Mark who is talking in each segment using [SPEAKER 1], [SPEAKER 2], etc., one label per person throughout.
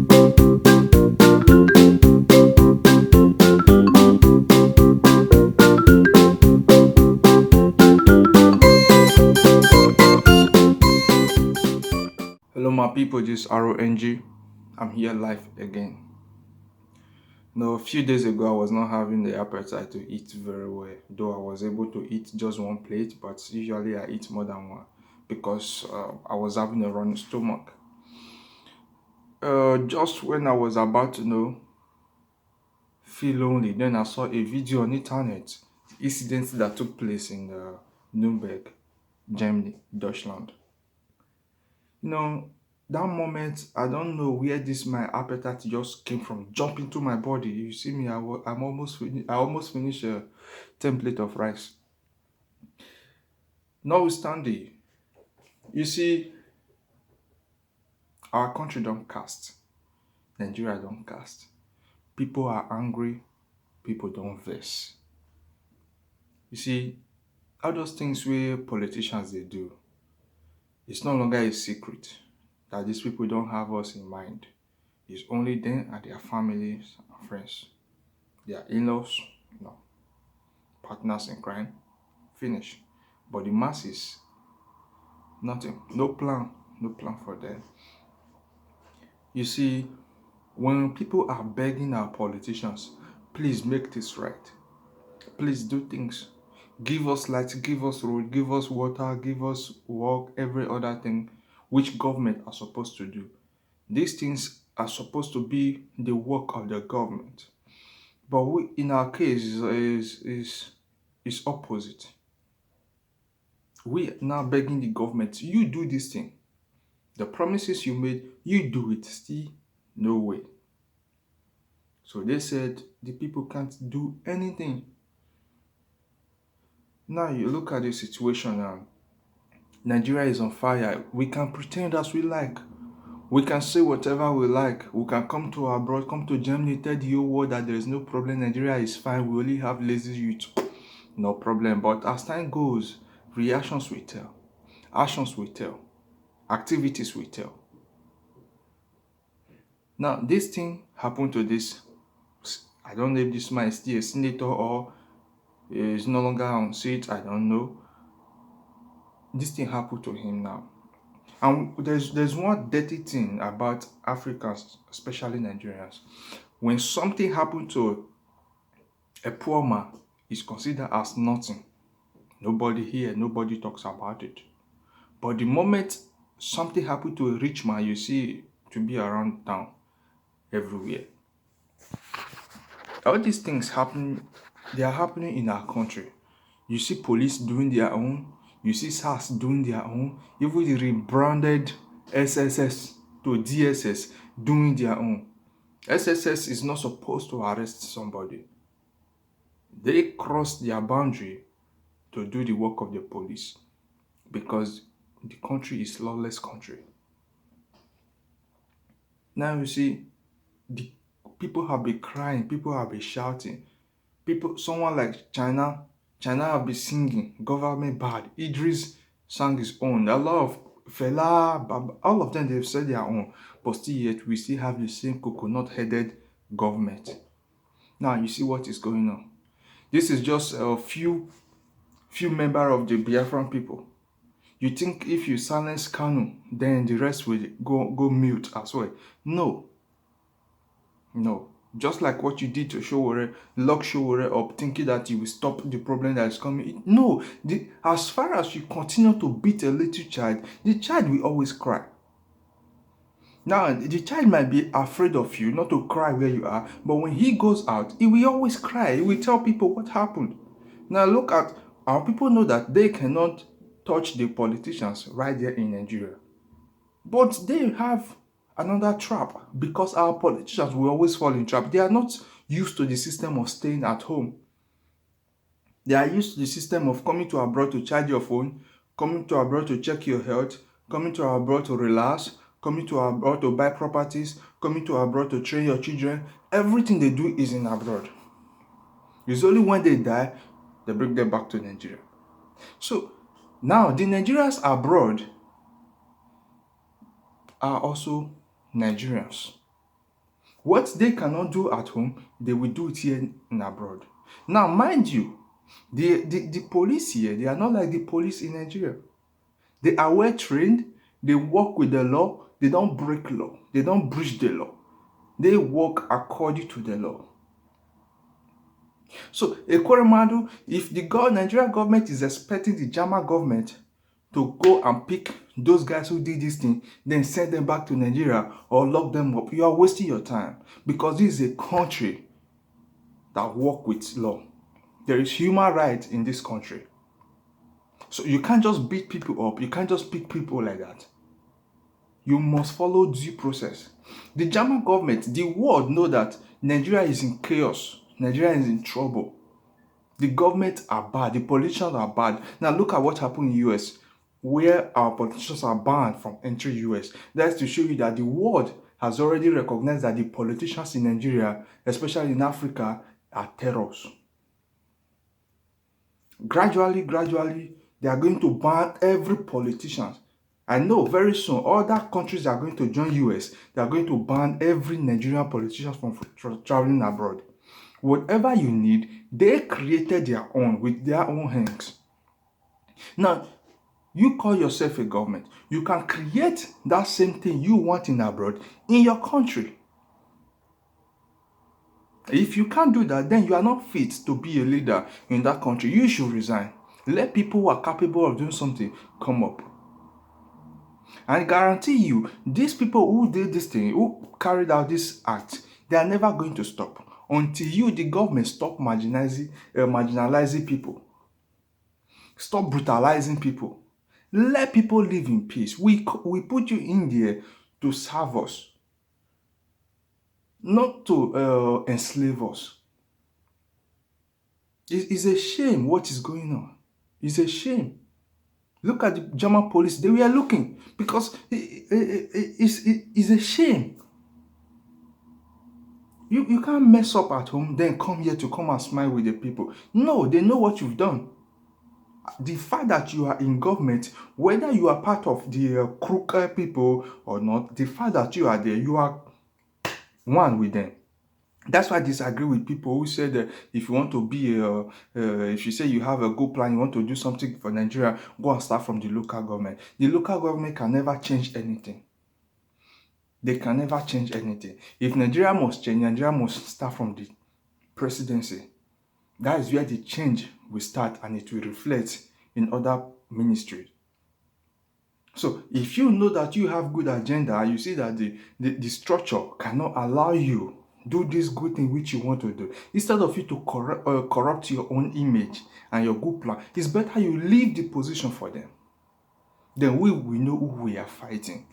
[SPEAKER 1] Hello, my people. This is RONG. I'm here live again. Now, a few days ago, I was not having the appetite to eat very well, though I was able to eat just one plate, but usually I eat more than one because I was having a running stomach. Just when I was about to feel lonely, then I saw a video on internet, the incident that took place in Nuremberg, Germany, Deutschland. You know, that moment, I don't know where this my appetite just came from, jump into my body. You see me, I almost finished a template of rice. Notwithstanding, you see, our country don't cast, Nigeria don't cast. People are angry, people don't vex. You see, all those things where politicians they do, it's no longer a secret that these people don't have us in mind. It's only them and their families and friends. Their in-laws, no, partners in crime, finish. But the masses, nothing, no plan for them. You see, when people are begging our politicians, please make this right. Please do things. Give us light, give us road, give us water, give us work, every other thing which government are supposed to do. These things are supposed to be the work of the government. But in our case, is opposite. We now begging the government, you do this thing. The promises you made, you do it. Still, no way. So they said the people can't do anything. Now you look at the situation now. Nigeria is on fire. We can pretend as we like. We can say whatever we like. We can come to abroad, come to Germany, tell the whole world that there is no problem. Nigeria is fine. We only have lazy youth. No problem. But as time goes, reactions will tell. Actions will tell. Activities will tell. Now, this thing happened to this. I don't know if this man is still a senator or is no longer on seat. I don't know. This thing happened to him now. And there's one dirty thing about Africans, especially Nigerians. When something happened to a poor man, it's considered as nothing. Nobody here, nobody talks about it. But the moment something happened to a rich man, you see to be around town everywhere. All these things happen, they are happening in our country. You see police doing their own, you see SARS doing their own, even the rebranded SSS to DSS doing their own. SSS is not supposed to arrest somebody. They cross their boundary to do the work of the police because the country is lawless country. Now you see, the people have been crying, people have been shouting. Someone like China have been singing, government bad. Idris sang his own. A lot of Fela, all of them, they've said their own. But still yet, we still have the same coconut-headed government. Now, you see what is going on. This is just a few members of the Biafran people. You think if you silence Kanu, then the rest will go mute as well. No. Just like what you did to Showore, lock Showore up, thinking that you will stop the problem that is coming. No, as far as you continue to beat a little child, the child will always cry. Now, the child might be afraid of you, not to cry where you are, but when he goes out, he will always cry. He will tell people what happened. Now, look at our people know that they cannot touch the politicians right there in Nigeria. But they have another trap because our politicians will always fall in trap. They are not used to the system of staying at home. They are used to the system of coming to abroad to charge your phone, coming to abroad to check your health, coming to abroad to relax, coming to abroad to buy properties, coming to abroad to train your children. Everything they do is in abroad. It's only when they die, they bring them back to Nigeria. So now the Nigerians abroad are also Nigerians. What they cannot do at home, they will do it here in abroad. Now, mind you, the police here, they are not like the police in Nigeria. They are well trained, they work with the law, they don't break law, they don't breach the law. They work according to the law. So, Ekweremadu, if the Nigerian government is expecting the German government to go and pick those guys who did this thing, then send them back to Nigeria or lock them up, you are wasting your time, because this is a country that work with law. There is human rights in this country. So you can't just beat people up. You can't just pick people like that. You must follow due process. The German government, the world know that Nigeria is in chaos. Nigeria is in trouble. The government are bad. The politicians are bad. Now look at what happened in US, where our politicians are banned from entering US. That's to show you that the world has already recognized that the politicians in Nigeria, especially in Africa, are terrors. Gradually, they are going to ban every politician. I know very soon other countries are going to join US. They are going to ban every Nigerian politician from traveling abroad. Whatever you need, they created their own with their own hands. Now, you call yourself a government. You can create that same thing you want in abroad in your country. If you can't do that, then you are not fit to be a leader in that country. You should resign. Let people who are capable of doing something come up. And I guarantee you, these people who did this thing, who carried out this act, they are never going to stop until you, the government, stop marginalizing people. Stop brutalizing people. Let people live in peace. We put you in there to serve us, not to enslave us. It's a shame what is going on. It's a shame. Look at the German police. They were looking because it's a shame. You can't mess up at home, then come here to come and smile with the people. No, they know what you've done. The fact that you are in government, whether you are part of the crooked people or not, the fact that you are there, you are one with them. That's why I disagree with people who said that if you want to be, if you say you have a good plan, you want to do something for Nigeria, go and start from the local government. The local government can never change anything. They can never change anything. If Nigeria must change, Nigeria must start from the presidency. That is where the change will start, and it will reflect in other ministries. So if you know that you have good agenda, you see that the structure cannot allow you do this good thing which you want to do, instead of you to corrupt your own image and your good plan, it's better you leave the position for them. Then we will know who we are fighting.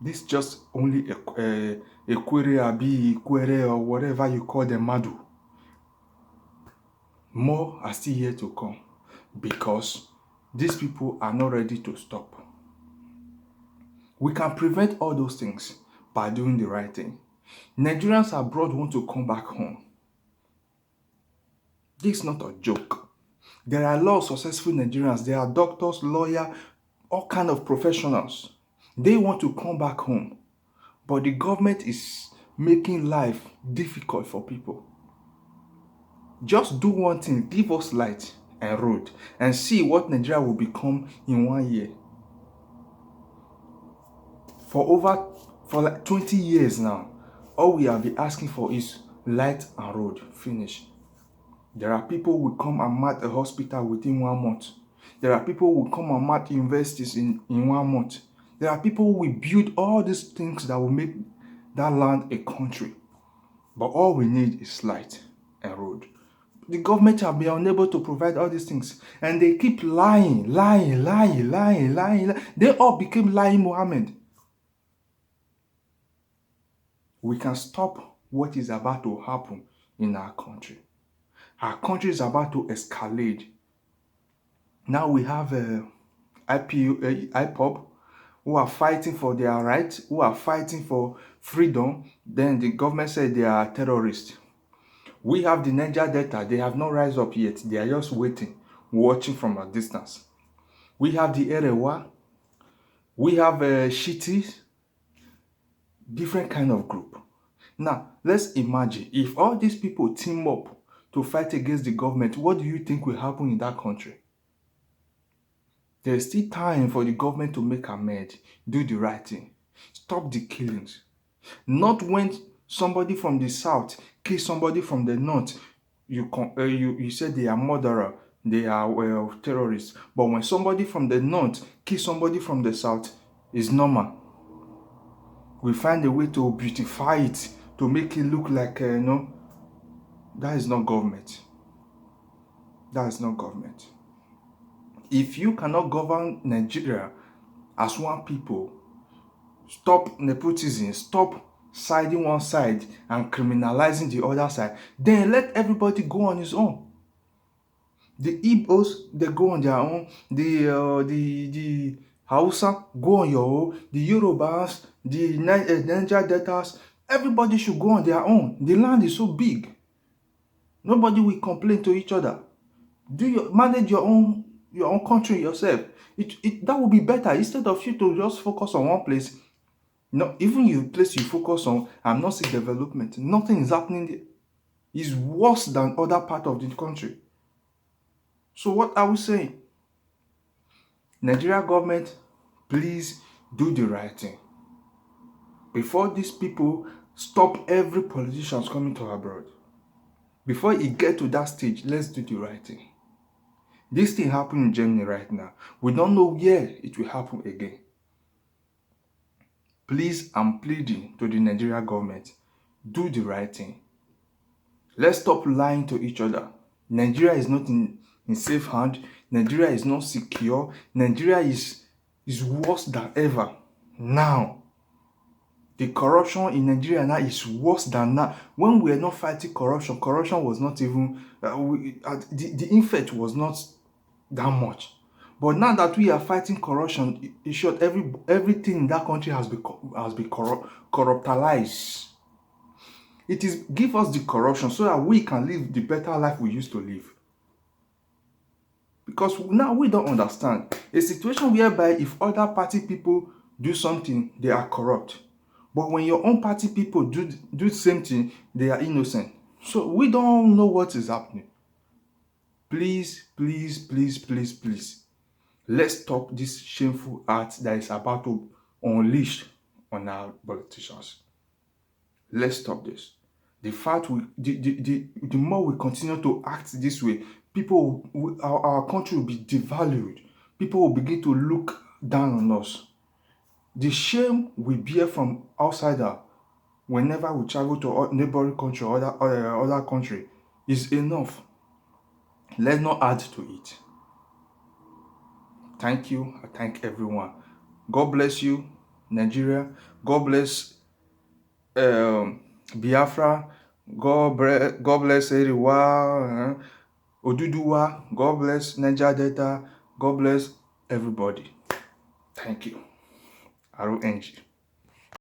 [SPEAKER 1] This just only a query, or whatever you call them, madu. More are still here to come, because these people are not ready to stop. We can prevent all those things by doing the right thing. Nigerians abroad want to come back home. This is not a joke. There are a lot of successful Nigerians. There are doctors, lawyers, all kinds of professionals. They want to come back home, but the government is making life difficult for people. Just do one thing, give us light and road, and see what Nigeria will become in 1 year. For like 20 years now, all we have been asking for is light and road. Finish. There are people who will come and mark a hospital within 1 month. There are people who will come and mark universities in 1 month. There are people who will build all these things that will make that land a country. But all we need is light and road. The government have been unable to provide all these things, and they keep lying. They all became lying Muhammad. We can stop what is about to happen in our country. Our country is about to escalate. Now we have IPOB who are fighting for their rights, who are fighting for freedom. Then the government said they are terrorists. We have the Niger Delta. They have not rise up yet. They are just waiting, watching from a distance. We have the Erewa. We have Shitis. different kind of group. Now, let's imagine if all these people team up to fight against the government, what do you think will happen in that country? There's still time for the government to make amends, do the right thing, stop the killings. Not when somebody from the south kills somebody from the north, you say they are murderer, they are terrorists. But when somebody from the north kills somebody from the south, it's normal. We find a way to beautify it, to make it look like, that is not government. That is not government. If you cannot govern Nigeria as one people, stop nepotism, stop siding one side and criminalizing the other side, then let everybody go on his own. The Igbos, they go on their own. The Hausa, go on your own. The Yorubas, the Niger Deltas, everybody should go on their own. The land is so big. Nobody will complain to each other. Manage your own country yourself. That would be better instead of you to just focus on one place. No, even the place you focus on, I'm not seeing development. Nothing is happening there. It's worse than other part of the country. So what are we saying? Nigeria government, please do the right thing. Before these people stop every politicians coming to abroad. Before it get to that stage, let's do the right thing. This thing happening in Germany right now. We don't know where it will happen again. Please, I'm pleading to the Nigeria government, do the right thing. Let's stop lying to each other. Nigeria is not in safe hand. Nigeria is not secure. Nigeria is worse than ever now. The corruption in Nigeria now is worse than now. When we were not fighting corruption was not even, the effect was not that much. But now that we are fighting corruption, in short, everything in that country has been corruptalized. It is give us the corruption so that we can live the better life we used to live. Because now we don't understand a situation whereby if other party people do something, they are corrupt. But when your own party people do the same thing, they are innocent. So we don't know what is happening. Please, please, please, please, please. Let's stop this shameful act that is about to unleash on our politicians. Let's stop this. The more we continue to act this way, our country will be devalued. People will begin to look down on us. The shame we bear from outsider whenever we travel to a neighboring country or other country is enough. Let's not add to it. Thank you. I thank everyone. God bless you, Nigeria. God bless Biafra. God bless Eriwa, Oduduwa. God bless Niger Delta. God bless everybody. Thank you. RONG.